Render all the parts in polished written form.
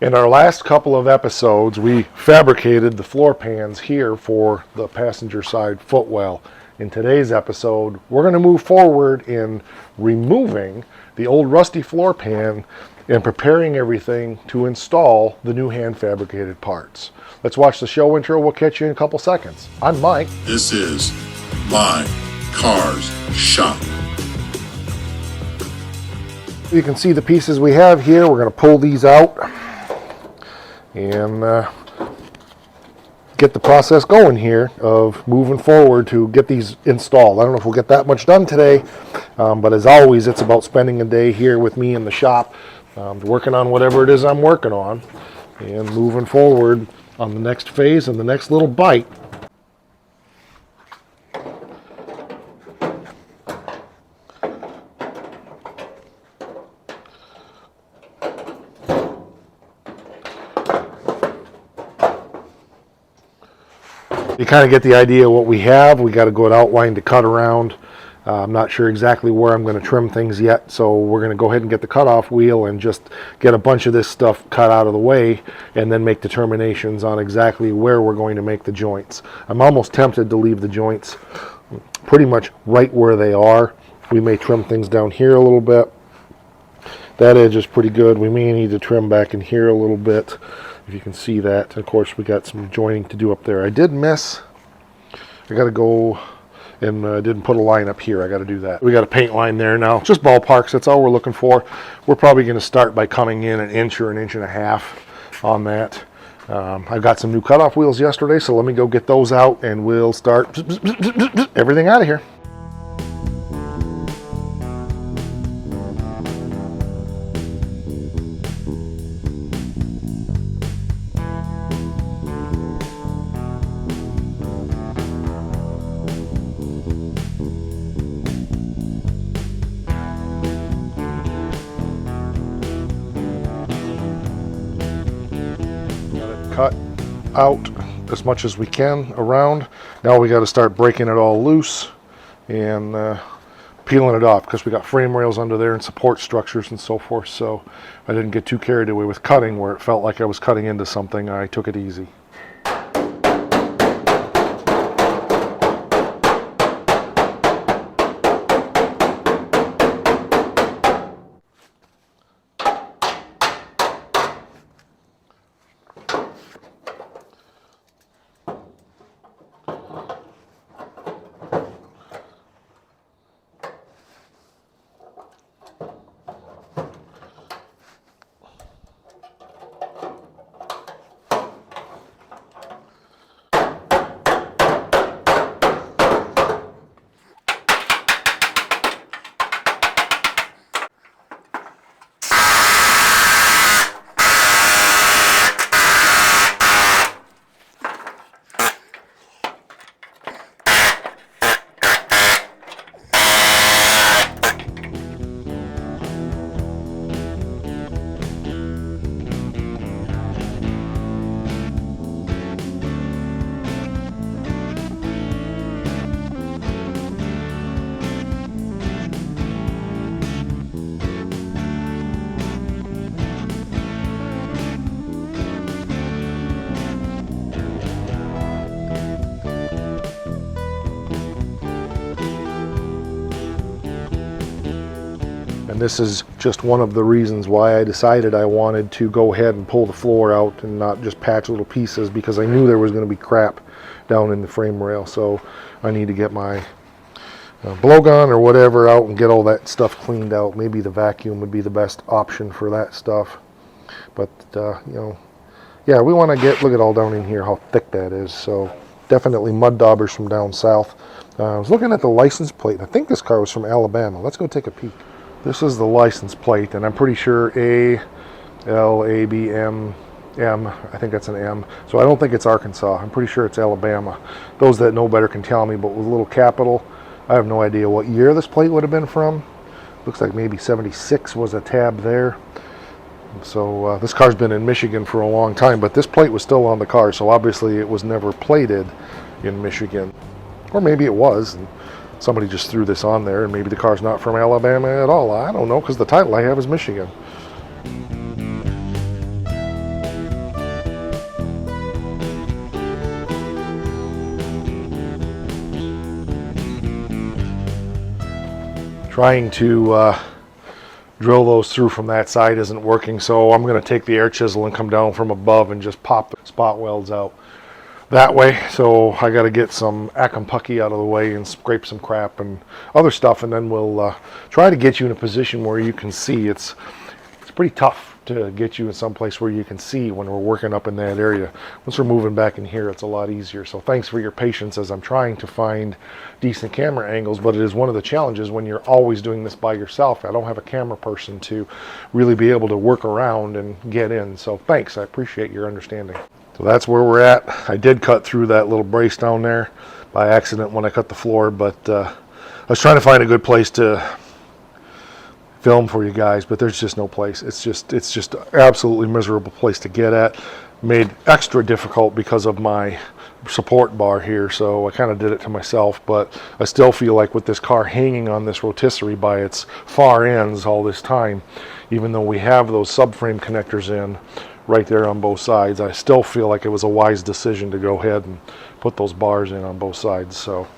In our last couple of episodes, we fabricated the floor pans here for the passenger side footwell. In today's episode, we're going to move forward in removing the old rusty floor pan and preparing everything to install the new hand fabricated parts. Let's watch the show intro. We'll catch you in a couple seconds. I'm Mike. This is My Cars Shop. You can see the pieces we have here. We're going to pull these out and get the process going here of moving forward to get these installed. I don't know if we'll get that much done today, but as always, it's about spending a day here with me in the shop, working on whatever it is I'm working on and moving forward on the next phase and the next little bite. You kind of get the idea of what we have. We got a good outline to cut around. I'm not sure exactly where I'm going to trim things yet, so we're going to go ahead and get the cutoff wheel and just get a bunch of this stuff cut out of the way and then make determinations on exactly where we're going to make the joints. I'm almost tempted to leave the joints pretty much right where they are. We may trim things down here a little bit. That edge is pretty good. We may need to trim back in here a little bit, if you can see that. Of course, we got some joining to do up there. I did miss. I got to go and didn't put a line up here. I got to do that. We got a paint line there now. Just ballparks. That's all we're looking for. We're probably going to start by coming in an inch or an inch and a half on that. I got some new cutoff wheels yesterday, so let me go get those out and we'll start everything out of here. Cut out as much as we can around. Now we got to start breaking it all loose and peeling it off because we got frame rails under there and support structures and so forth. So I didn't get too carried away with cutting where it felt like I was cutting into something. I took it easy. And this is just one of the reasons why I decided I wanted to go ahead and pull the floor out and not just patch little pieces, because I knew there was going to be crap down in the frame rail. So I need to get my blowgun or whatever out and get all that stuff cleaned out. Maybe the vacuum would be the best option for that stuff. But you know, yeah, we want to look at all down in here how thick that is. So definitely mud daubers from down south. I was looking at the license plate. I think this car was from Alabama. Let's go take a peek. This is the license plate, and I'm pretty sure ALABM, I think that's an M. So I don't think it's Arkansas. I'm pretty sure it's Alabama. Those that know better can tell me, but with a little capital, I have no idea what year this plate would have been from. Looks like maybe 76 was a tab there. So this car's been in Michigan for a long time, but this plate was still on the car, so obviously it was never plated in Michigan. Or maybe it was, and somebody just threw this on there, and maybe the car's not from Alabama at all. I don't know, because the title I have is Michigan. trying to drill those through from that side isn't working, so I'm going to take the air chisel and come down from above and just pop the spot welds out that way. So I got to get some Acumpucky out of the way and scrape some crap and other stuff, and then we'll try to get you in a position where you can see. It's pretty tough to get you in some place where you can see when we're working up in that area. Once we're moving back in here, it's a lot easier. So thanks for your patience as I'm trying to find decent camera angles, but it is one of the challenges when you're always doing this by yourself. I don't have a camera person to really be able to work around and get in. So thanks, I appreciate your understanding. So that's where we're at. I did cut through that little brace down there by accident when I cut the floor, but I was trying to find a good place to film for you guys, but there's just no place. It's just an absolutely miserable place to get at. Made extra difficult because of my support bar here, so I kind of did it to myself, but I still feel like with this car hanging on this rotisserie by its far ends all this time, even though we have those subframe connectors in right there on both sides, I still feel like it was a wise decision to go ahead and put those bars in on both sides. So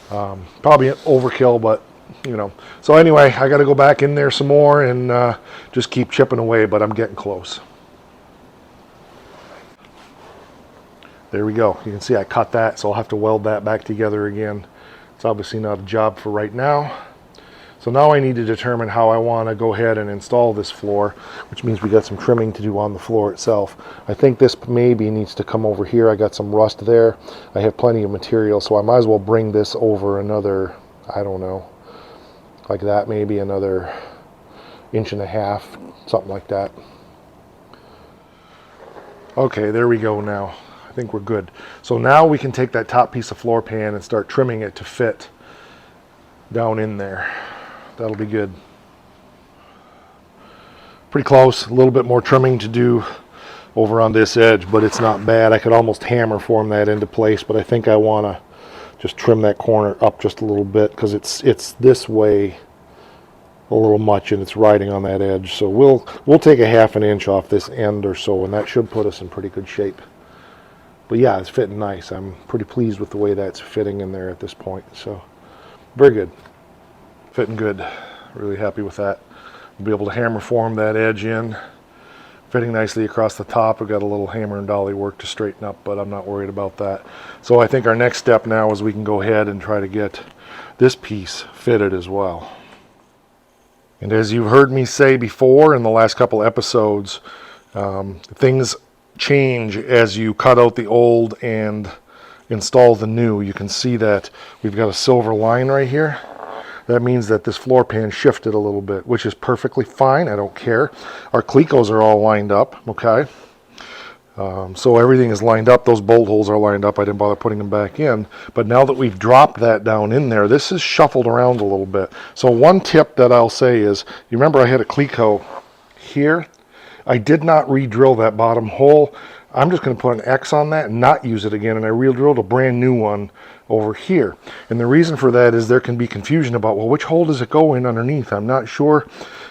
probably an overkill, but you know. So anyway, I got to go back in there some more and just keep chipping away, but I'm getting close. There we go. You can see I cut that, so I'll have to weld that back together again. It's obviously not a job for right now. So now I need to determine how I want to go ahead and install this floor, which means we got some trimming to do on the floor itself. I think this maybe needs to come over here. I got some rust there. I have plenty of material, so I might as well bring this over another, I don't know, like that, maybe another 1.5 inches, something like that. Okay, there we go now. I think we're good. So now we can take that top piece of floor pan and start trimming it to fit down in there. That'll be good. Pretty close. A little bit more trimming to do over on this edge, but it's not bad. I could almost hammer form that into place, but I think I want to just trim that corner up just a little bit because it's this way a little much and it's riding on that edge. So we'll take a 1/2 inch off this end or so, and that should put us in pretty good shape. But yeah, it's fitting nice. I'm pretty pleased with the way that's fitting in there at this point. So very good. Fitting good. Really happy with that. We'll be able to hammer form that edge in. Fitting nicely across the top. We've got a little hammer and dolly work to straighten up, but I'm not worried about that. So I think our next step now is we can go ahead and try to get this piece fitted as well. And as you've heard me say before in the last couple episodes, things change as you cut out the old and install the new. You can see that we've got a silver line right here. That means that this floor pan shifted a little bit, which is perfectly fine. I don't care. Our clecos are all lined up, okay? So everything is lined up. Those bolt holes are lined up. I didn't bother putting them back in. But now that we've dropped that down in there, this is shuffled around a little bit. So one tip that I'll say is, you remember I had a cleco here? I did not re-drill that bottom hole. I'm just going to put an X on that and not use it again, and I re-drilled a brand new one over here. And the reason for that is there can be confusion about, well, which hole does it go in underneath? I'm not sure,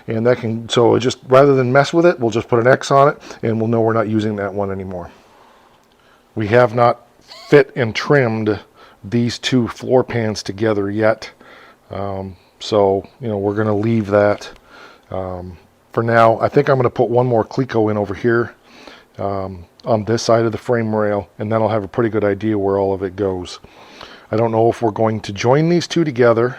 and that can, so it just, rather than mess with it, we'll just put an X on it, and we'll know we're not using that one anymore. We have not fit and trimmed these two floor pans together yet, so you know, we're going to leave that for now. I think I'm going to put one more cleco in over here on this side of the frame rail, and then I'll have a pretty good idea where all of it goes. I don't know if we're going to join these two together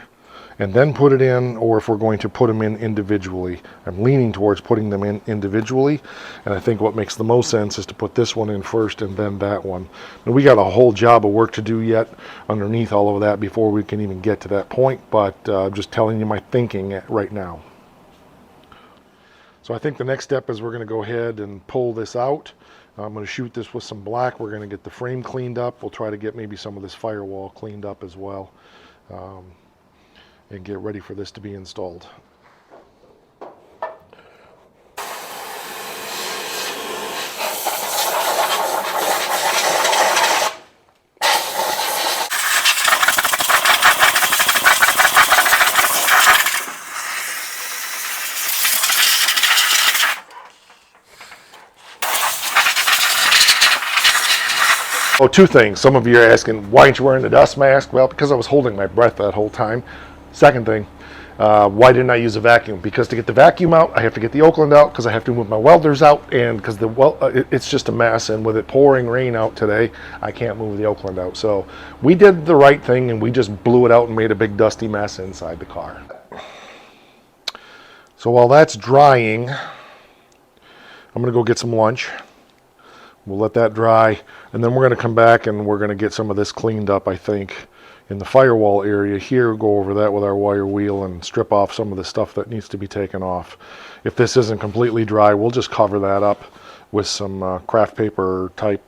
and then put it in, or if we're going to put them in individually. I'm leaning towards putting them in individually, and I think what makes the most sense is to put this one in first and then that one. And we got a whole job of work to do yet underneath all of that before we can even get to that point, but I'm just telling you my thinking right now. So I think the next step is we're going to go ahead and pull this out. I'm going to shoot this with some black. We're going to get the frame cleaned up. We'll try to get maybe some of this firewall cleaned up as well, and get ready for this to be installed. Oh, two things. Some of you are asking, why aren't you wearing the dust mask? Well, because I was holding my breath that whole time. Second thing, Why didn't I use a vacuum? Because to get the vacuum out, I have to get the Oakland out, because I have to move my welders out, and because it's just a mess. And with it pouring rain out today, I can't move the Oakland out. So we did the right thing, and we just blew it out and made a big dusty mess inside the car. So while that's drying, I'm going to go get some lunch. We'll let that dry, and then we're going to come back and we're going to get some of this cleaned up, I think, in the firewall area here. Go over that with our wire wheel and strip off some of the stuff that needs to be taken off. If this isn't completely dry, we'll just cover that up with some craft paper type,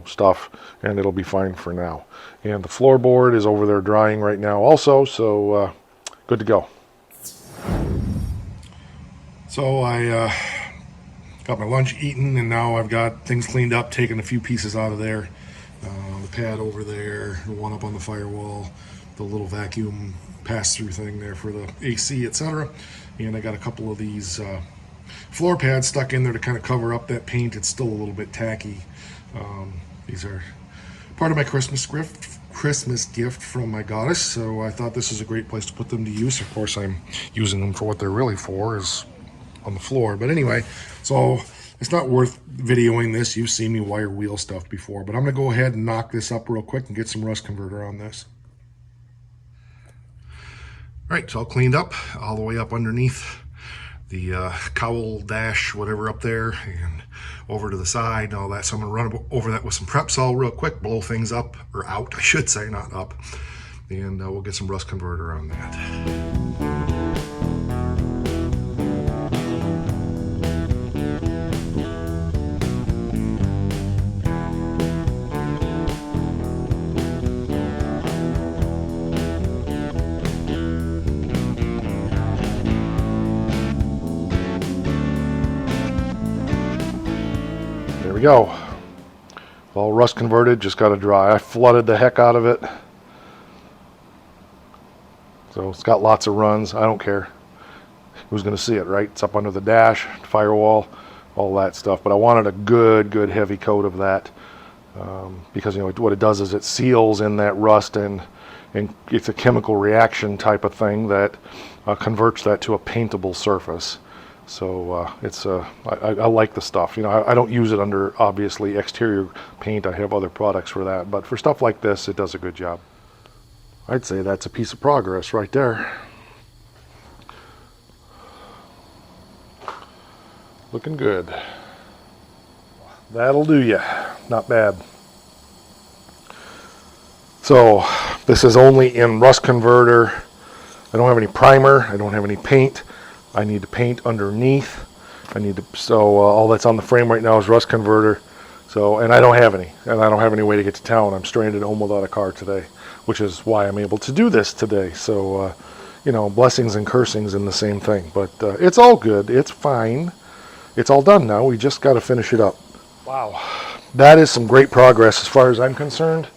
stuff, and it'll be fine for now. And the floorboard is over there drying right now also, so good to go. So I got my lunch eaten, and now I've got things cleaned up, taken a few pieces out of there. The pad over there, the one up on the firewall, the little vacuum pass-through thing there for the AC, etc. And I got a couple of these floor pads stuck in there to kind of cover up that paint. It's still a little bit tacky. These are part of my Christmas gift from my goddess, so I thought this is a great place to put them to use. Of course, I'm using them for what they're really for, is on the floor. But anyway, so it's not worth videoing this. You've seen me wire wheel stuff before, but I'm going to go ahead and knock this up real quick and get some rust converter on this. All right, it's all cleaned up all the way up underneath the cowl dash, whatever up there, and over to the side and all that. So I'm going to run over that with some prep sol real quick, blow things up, or out, I should say, not up. And we'll get some rust converter on that. There we go. All rust converted, just got to dry. I flooded the heck out of it. So it's got lots of runs. I don't care. Who's going to see it, right? It's up under the dash, firewall, all that stuff. But I wanted a good heavy coat of that because what it does is it seals in that rust, and it's a chemical reaction type of thing that converts that to a paintable surface. So I like the stuff. I don't use it under, obviously, exterior paint. I have other products for that. But for stuff like this, it does a good job. I'd say that's a piece of progress right there. Looking good. That'll do ya. Not bad. So this is only in rust converter. I don't have any primer. I don't have any paint. I need to paint underneath. All that's on the frame right now is rust converter. And I don't have any. And I don't have any way to get to town. I'm stranded home without a car today, which is why I'm able to do this today. So, blessings and cursings in the same thing. But it's all good. It's fine. It's all done now. We just got to finish it up. Wow. That is some great progress as far as I'm concerned.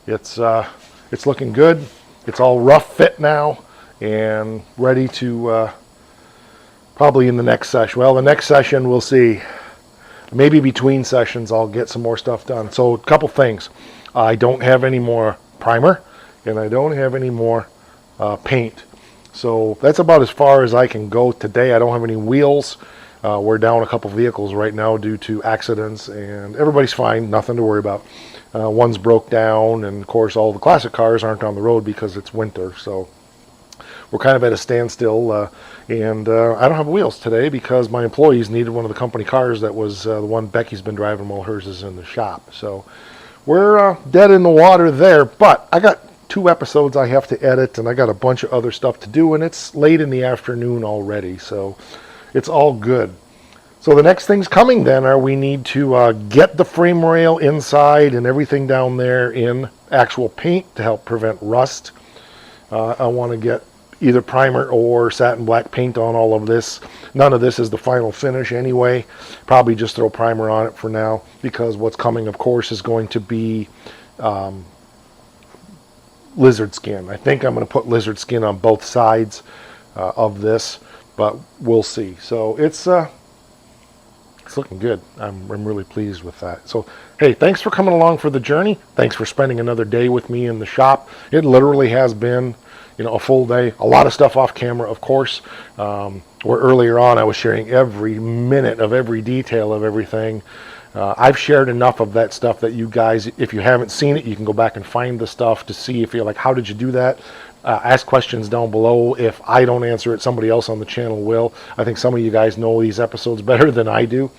It's looking good. It's all rough fit now and ready to probably in the next session. Well, the next session we'll see. Maybe between sessions I'll get some more stuff done. So a couple things. I don't have any more primer, and I don't have any more paint. So that's about as far as I can go today. I don't have any wheels. We're down a couple vehicles right now due to accidents, and everybody's fine, nothing to worry about. One's broke down, and of course all the classic cars aren't on the road because it's winter. So we're kind of at a standstill, and I don't have wheels today because my employees needed one of the company cars that was the one Becky's been driving while hers is in the shop. So we're dead in the water there, but I got 2 episodes I have to edit, and I got a bunch of other stuff to do, and it's late in the afternoon already, so it's all good. So the next things coming then are we need to get the frame rail inside and everything down there in actual paint to help prevent rust. I want to get either primer or satin black paint on all of this. None of this is the final finish anyway. Probably just throw primer on it for now, because what's coming, of course, is going to be lizard skin. I think I'm going to put lizard skin on both sides of this, but we'll see. So it's looking good. I'm really pleased with that. So hey, thanks for coming along for the journey. Thanks for spending another day with me in the shop. It literally has been, a full day. A lot of stuff off camera, of course. Where earlier on I was sharing every minute of every detail of everything. I've shared enough of that stuff that you guys, if you haven't seen it, you can go back and find the stuff to see if you're like, how did you do that? Ask questions down below. If I don't answer it, somebody else on the channel will. I think some of you guys know these episodes better than I do.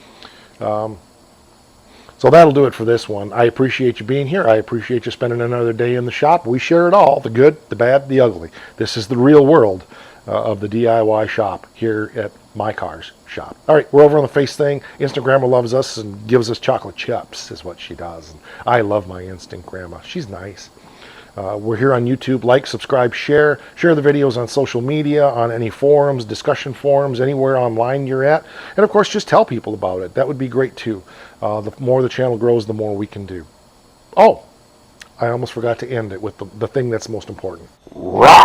So that'll do it for this one. I appreciate you being here. I appreciate you spending another day in the shop. We share it all, the good, the bad, the ugly. This is the real world of the DIY shop here at My Cars Shop. All right, we're over on the Face thing. Instagramma loves us and gives us chocolate chips is what she does. And I love my Instant Grandma. She's nice. We're here on YouTube. Like, subscribe, share. Share the videos on social media, on any forums, discussion forums, anywhere online you're at. And of course, just tell people about it. That would be great too. The more the channel grows, the more we can do. Oh, I almost forgot to end it with the thing that's most important. Rock!